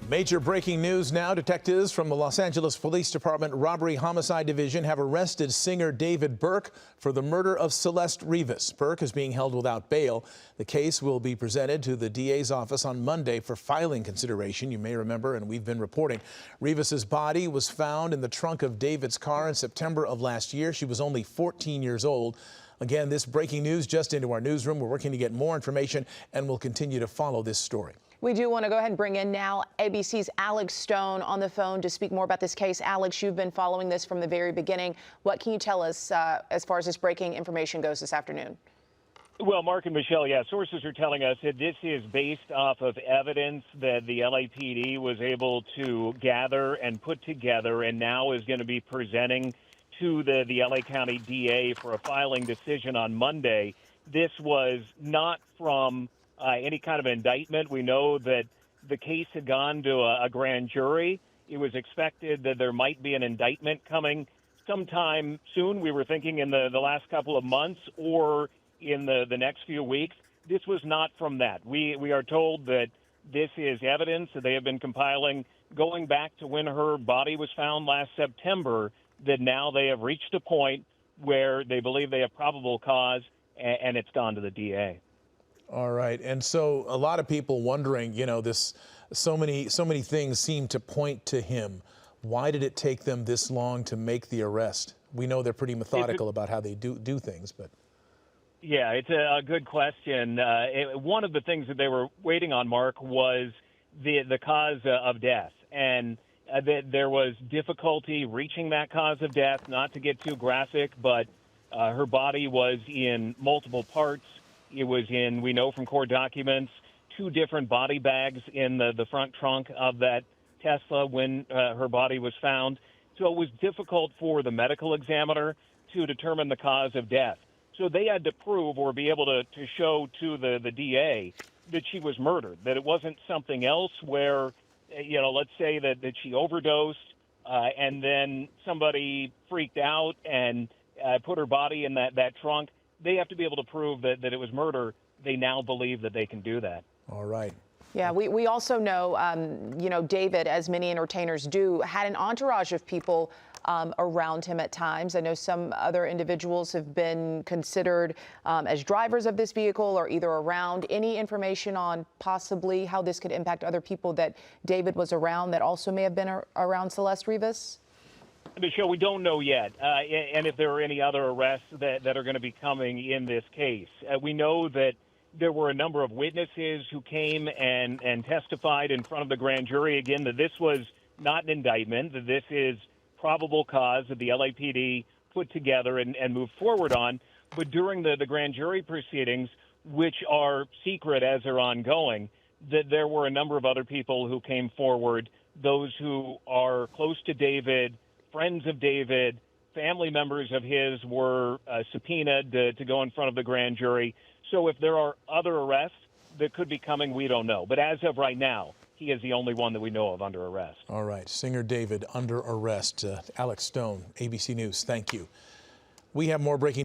Major breaking news now. Detectives from the Los Angeles Police Department Robbery Homicide Division have arrested singer David Burke for the murder of Celeste Rivas. Burke is being held without bail. The case will be presented to the DA's office on Monday for filing consideration. You may remember, and we've been reporting, Rivas's body was found in the trunk of David's car in September of last year. She was only 14 years old. Again, this breaking news just into our newsroom. We're working to get more information, and we'll continue to follow this story. We do want to go ahead and bring in now ABC's Alex Stone on the phone to speak more about this case. Alex, you've been following this from the very beginning. What can you tell us as far as this breaking information goes this afternoon? Well, Mark and Michelle, sources are telling us that this is based off of evidence that the LAPD was able to gather and put together and now is going to be presenting to the LA County DA for a filing decision on Monday. This was not from any kind of indictment. We know that the case had gone to a grand jury. It was expected that there might be an indictment coming sometime soon. We were thinking in the last couple of months or in the next few weeks. This was not from that. We are told that this is evidence that they have been compiling going back to when her body was found last September, that now they have reached a point where they believe they have probable cause, and it's gone to the DA. All right. And so a lot of people wondering, so many things seem to point to him. Why did it take them this long to make the arrest? We know they're pretty methodical about how they do things, but. Yeah, it's a good question. One of the things that they were waiting on, Mark, was the cause of death. And there was difficulty reaching that cause of death, not to get too graphic, but her body was in multiple parts. It was in, we know from court documents, 2 different body bags in the front trunk of that Tesla when her body was found. So it was difficult for the medical examiner to determine the cause of death. So they had to prove or be able to show to the DA that she was murdered, that it wasn't something else where, let's say that she overdosed and then somebody freaked out and put her body in that trunk. They have to be able to prove that it was murder. They now believe that they can do that. All right. Yeah, we also know, David, as many entertainers do, had an entourage of people around him at times. I know some other individuals have been considered as drivers of this vehicle or either around. Any information on possibly how this could impact other people that David was around that also may have been around Celeste Rivas? Michelle, we don't know yet, and if there are any other arrests that are going to be coming in this case. We know that there were a number of witnesses who came and testified in front of the grand jury, again, that this was not an indictment, that this is probable cause that the LAPD put together and moved forward on. But during the grand jury proceedings, which are secret as they're ongoing, that there were a number of other people who came forward, those who are close to David, friends of David, family members of his were subpoenaed to go in front of the grand jury. So if there are other arrests that could be coming, we don't know. But as of right now, he is the only one that we know of under arrest. All right. Singer David under arrest. Alex Stone, ABC News. Thank you. We have more breaking